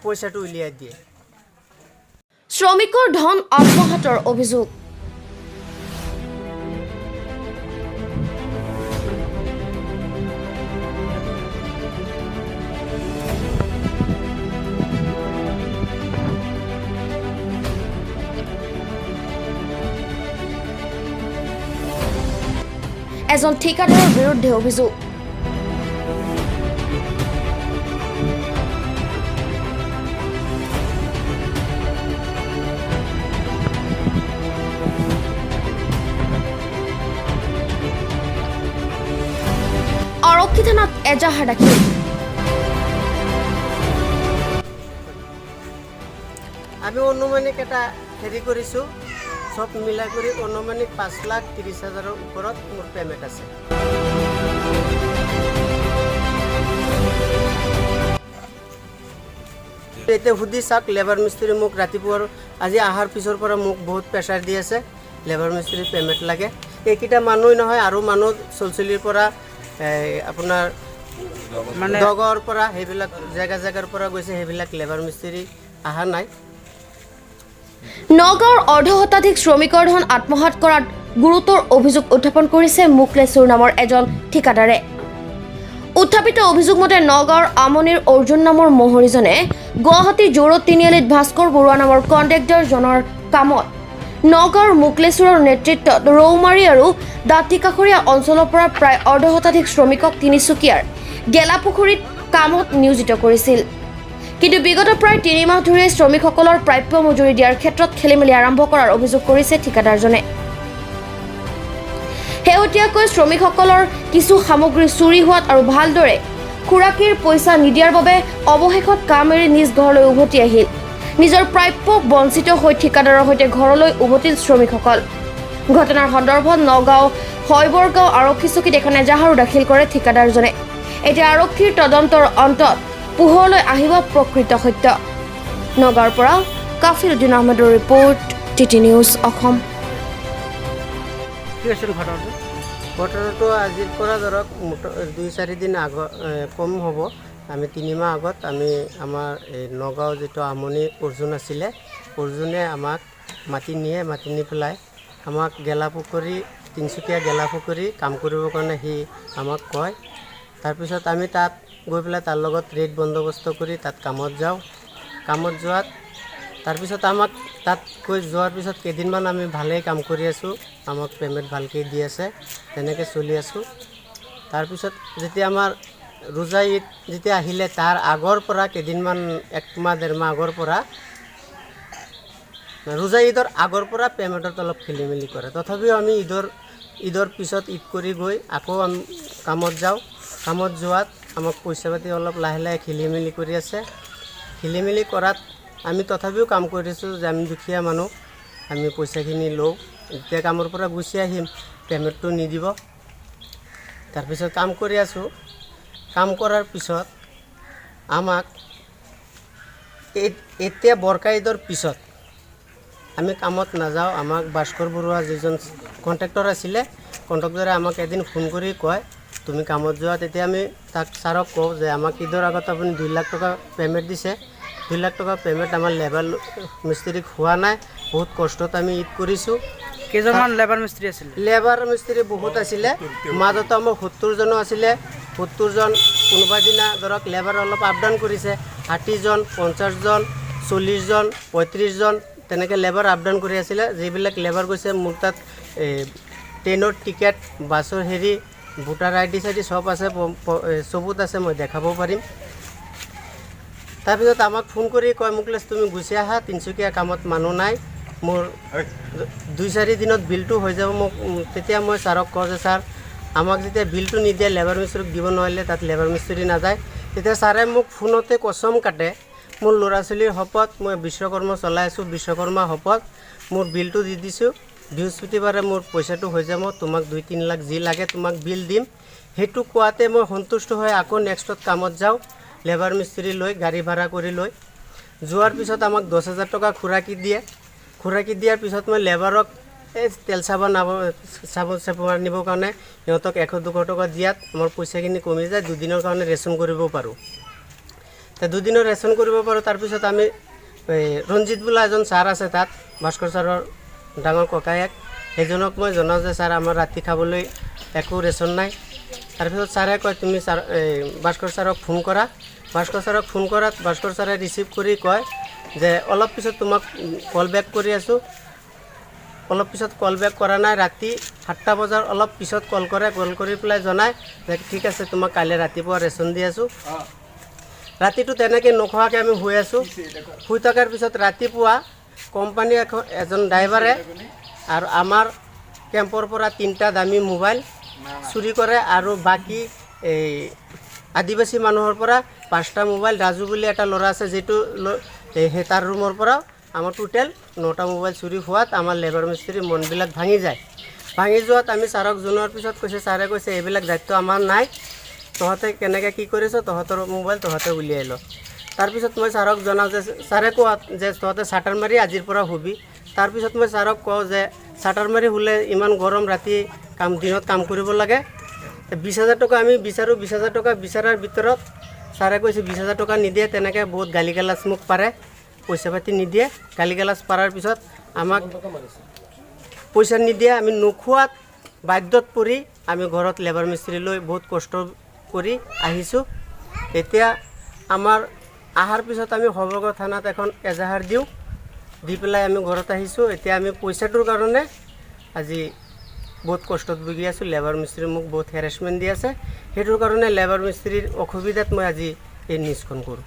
পইচাটো উলিয়াই দিয়ে শ্ৰমিকৰ ধন আত্মসাতৰ অভিযোগ এজন ঠিকাদাৰৰ বিৰুদ্ধে অভিযোগ আৰক্ষী থানাত এজাহাৰ দাখিল আমি অনুমানিক এটা হেৰি কৰিছোঁ সব মিলাই কৰি অনুমানিক 5,30,000 ওপৰত মোৰ পেমেণ্ট আছে এতিয়া সুধি চাওক লেবাৰ মিস্ত্ৰী মোক ৰাতিপুৱাৰ আজি অহাৰ পিছৰ পৰা মোক বহুত প্ৰেছাৰ দি আছে লেবাৰ মিস্ত্ৰী পেমেণ্ট লাগে এইকেইটা মানুহ নহয় আৰু মানুহ চলচলিৰ পৰা আপোনাৰ মানে দগৰ পৰা সেইবিলাক জেগাৰ পৰা গৈছে সেইবিলাক লেবাৰ মিস্ত্ৰী অহা নাই নগাঁৱৰ অৰ্ধশতাধিক শ্ৰমিকৰ ধন আত্মসাত কৰাত গুৰুতৰ অভিযোগ উত্থাপন কৰিছে মুকলেশ্বুৰ নামৰ এজন ঠিকাদাৰে উত্থাপিত অভিযোগ মতে নগাঁৱৰ আমনিৰ অৰ্জুন নামৰ মহৰীজনে গুৱাহাটী জোৰত তিনিআলিত ভাস্কৰ বৰুৱা নামৰ কণ্ট্ৰেক্টৰজনৰ কামত নগাঁৱৰ মুকলেশ্বুৰৰ নেতৃত্বত ৰৌমাৰী আৰু দাঁতিকাষৰীয়া অঞ্চলৰ পৰা প্ৰায় অৰ্ধশতাধিক শ্ৰমিকক তিনিচুকীয়াৰ গেলাপুখুৰীত কামত নিয়োজিত কৰিছিল কিন্তু বিগত প্ৰায় 3 মাহ ধৰি শ্ৰমিকসকলৰ প্ৰাপ্য মজুৰি দিয়াৰ ক্ষেত্ৰত খেলিমেলি আৰম্ভ কৰাৰ অভিযোগ কৰিছে ঠিকাদাৰজনে শেহতীয়াকৈ শ্ৰমিকসকলৰ কিছু সামগ্ৰী চুৰি হোৱাত আৰু ভালদৰে খুৰাকীৰ পইচা নিদিয়াৰ বাবে অৱশেষত কাম এৰি নিজ ঘৰলৈ উভতি আহিল নিজৰ প্ৰাপ্য বঞ্চিত হৈ ঠিকাদাৰৰ সৈতে ঘৰলৈ উভতিল শ্ৰমিকসকল ঘটনাৰ সন্দৰ্ভত নগাঁও হৈবৰগাঁও আৰক্ষী চকীত এখন এজাহাৰো দাখিল কৰে ঠিকাদাৰজনে এতিয়া আৰক্ষীৰ তদন্তৰ অন্তত পোহৰলৈ আহিব প্ৰকৃত সত্য নগাঁৱৰ পৰা কাফিল উদ্দিন আহমেদৰ ৰিপৰ্ট টিটি নিউজ অসম ঘটনাটো আজিৰ পৰা ধৰক 2-4 দিন কম হ'ব আমি 3 মাহ আগত আমি আমাৰ এই নগাঁও যিটো আমনি অৰ্জুন আছিলে অৰ্জুনে আমাক মাটি নি পেলাই আমাক গেলাপুখুৰী তিনিচুকীয়া গেলাপুখুৰী কাম কৰিবৰ কাৰণে সি আমাক কয় তাৰপিছত আমি তাত গৈ পেলাই তাৰ লগত ৰেট বন্দোবস্ত কৰি তাত কামত যাওঁ কামত যোৱাত তাৰপিছত আমাক তাত গৈ যোৱাৰ পিছত কেইদিনমান আমি ভালেই কাম কৰি আছোঁ আমাক পেমেণ্ট ভালকৈ দি আছে তেনেকৈ চলি আছোঁ তাৰপিছত যেতিয়া আমাৰ ৰোজা ঈদ যেতিয়া আহিলে তাৰ আগৰ পৰা কেইদিনমান 1 মাহ 1.5 মাহ আগৰ পৰা ৰোজা ঈদৰ আগৰ পৰা পেমেণ্টত অলপ খেলিমেলি কৰে তথাপিও আমি ঈদৰ পিছত ঈদ কৰি গৈ আকৌ আমি কামত যাওঁ কামত যোৱাত আমাক পইচা পাতি অলপ লাহে লাহে খেলিমেলি কৰি আছে খেলিমেলি কৰাত আমি তথাপিও কাম কৰিছোঁ যে আমি দুখীয়া মানুহ আমি পইচাখিনি লওঁ এতিয়া কামৰ পৰা গুচি আহিম পেমেণ্টটো নিদিব তাৰপিছত কাম কৰি আছোঁ কাম কৰাৰ পিছত আমাক এতিয়া বৰকা ঈদৰ পিছত আমি কামত নাযাওঁ আমাক ভাস্কৰ বৰুৱা যিজন কণ্ট্ৰেক্টৰ আছিলে কণ্ট্ৰেক্টৰে আমাক এদিন ফোন কৰি কয় তুমি কামত যোৱা তেতিয়া আমি তাক ছাৰক কওঁ যে আমাক ঈদৰ আগত আপুনি 2 লাখ টকা পেমেণ্ট দিছে 2 লাখ টকা পেমেণ্ট আমাৰ লেবাৰ মিস্ত্ৰীক হোৱা নাই বহুত কষ্টত আমি ঈদ কৰিছোঁ কেইজনমান লেবাৰ মিস্ত্ৰী আছিল লেবাৰ মিস্ত্ৰী বহুত আছিলে মাজতে আমাৰ 70 জন আছিলে 70 জন কোনোবা দিনা ধৰক লেবাৰ অলপ আপ ডাউন কৰিছে 60 জন 50 জন 40 জন 35 জন তেনেকৈ লেবাৰ আপ ডাউন কৰি আছিলে যিবিলাক লেবাৰ গৈছে মোৰ তাত ট্ৰেইনৰ টিকেট বাছৰ হেৰি ভোটাৰ আইডি চাইডি সব আছে সবুত আছে মই দেখাব পাৰিম তাৰপিছত আমাক ফোন কৰি কয় মুকলেশ তুমি গুচি আহা তিনিচুকীয়া কামত মানুহ নাই মোৰ 2-4 দিনত বিলটো হৈ যাব মোক তেতিয়া মই ছাৰক কওঁ যে ছাৰ আমাক যেতিয়া বিলটো নিদিয়ে লেবাৰ মিস্ত্ৰীক দিব নোৱাৰিলে তাত লেবাৰ মিস্ত্ৰী নাযায় তেতিয়া ছাৰে মোক ফোনতে কচম কাটে মোৰ ল'ৰা ছোৱালীৰ শপত মই বিশ্বকৰ্মা চলাই আছোঁ বিশ্বকৰ্মা শপত মোৰ বিলটো দি দিছোঁ বৃহস্পতিবাৰে মোৰ পইচাটো হৈ যাব তোমাক 2-3 লাখ যি লাগে তোমাক বিল দিম সেইটো কোৱাতে মই সন্তুষ্ট হৈ আকৌ নেক্সটত কামত যাওঁ লেবাৰ মিস্ত্ৰী লৈ গাড়ী ভাড়া কৰি লৈ যোৱাৰ পিছত আমাক 10,000 টকা খুৰাকি দিয়াৰ পিছত মই লেবাৰক এই তেল চাবোন নিবৰ কাৰণে সিহঁতক 100-200 টকা দিয়াত আমাৰ পইচাখিনি কমি যায় 2 দিনৰ কাৰণে ৰেচন কৰিব পাৰোঁ তে দুদিনৰ ৰেচন কৰিব পাৰোঁ। তাৰপিছত আমি ৰঞ্জিত বোলা এজন ছাৰ আছে তাত, ভাস্কৰ ছাৰৰ ডাঙৰ ককায়েক, সেইজনক মই জনাওঁ যে ছাৰ আমাৰ ৰাতি খাবলৈ একো ৰেচন নাই। তাৰপিছত ছাৰে কয় তুমি ছাৰ ভাস্কৰ ছাৰক ফোন কৰা। ভাস্কৰ ছাৰক ফোন কৰাত ভাস্কৰ ছাৰে ৰিচিভ কৰি কয় যে অলপ পিছত তোমাক কল বেক কৰি আছোঁ। অলপ পিছত কল বেক কৰা নাই, ৰাতি 7টা বজাৰ অলপ পিছত কল কৰে। কল কৰি পেলাই জনায় যে ঠিক আছে তোমাক কাইলৈ ৰাতিপুৱা ৰেচন দি আছোঁ। ৰাতিটো তেনেকৈ নোখোৱাকৈ আমি শুই আছোঁ। শুই থকাৰ পিছত ৰাতিপুৱা কোম্পানী এজন ড্ৰাইভাৰে আৰু আমাৰ কেম্পৰ পৰা 3টা দামী মোবাইল চুৰি কৰে আৰু বাকী এই আদিবাসী মানুহৰ পৰা 5টা মোবাইল, ৰাজু বুলি এটা ল'ৰা আছে যিটো সেই তাৰ ৰুমৰ পৰা আমাৰ টোটেল 9টা মোবাইল চুৰি হোৱাত আমাৰ লেবাৰ মিস্ত্ৰীৰ মনবিলাক ভাঙি যায়। ভাঙি যোৱাত আমি ছাৰক জনোৱাৰ পিছত কৈছে, ছাৰে কৈছে এইবিলাক দায়িত্ব আমাৰ নাই, তহঁতে কেনেকৈ কি কৰিছ, তহঁতৰ মোবাইল তহঁতে উলিয়াই ল। তাৰপিছত মই ছাৰক জনাওঁ যে ছাৰে কোৱা যে তহঁতে চাটাৰ মাৰি আজিৰ পৰা শুবি। তাৰপিছত মই ছাৰক কওঁ যে চাটাৰ মাৰি শুলে ইমান গৰম, ৰাতি দিনত কাম কৰিব লাগে, 20,000 টকা আমি বিচাৰোঁ। 20,000 টকা বিচাৰাৰ ভিতৰত ছাৰে কৈছে 20,000 টকা নিদিয়ে। তেনেকৈ বহুত গালি গালাজ মোক পাৰে, পইচা পাতি নিদিয়ে। গালি গালাজ পাৰাৰ পিছত আমাক পইচা নিদিয়ে। আমি নোখোৱাত বাধ্যত পৰি আমি ঘৰত লেবাৰ মিস্ত্ৰী লৈ বহুত কষ্ট কৰি আহিছোঁ। এতিয়া আমাৰ অহাৰ পিছত আমি হবগড় থানাত এখন এজাহাৰ দিওঁ, দি পেলাই আমি ঘৰত আহিছোঁ। এতিয়া আমি পইচাটোৰ কাৰণে আজি বহুত কষ্টত ভুগি আছোঁ। লেবাৰ মিস্ত্ৰী মোক বহুত হেৰাছমেণ্ট দি আছে, সেইটোৰ কাৰণে লেবাৰ মিস্ত্ৰীৰ অসুবিধাত মই আজি এই নিউজখন কৰোঁ।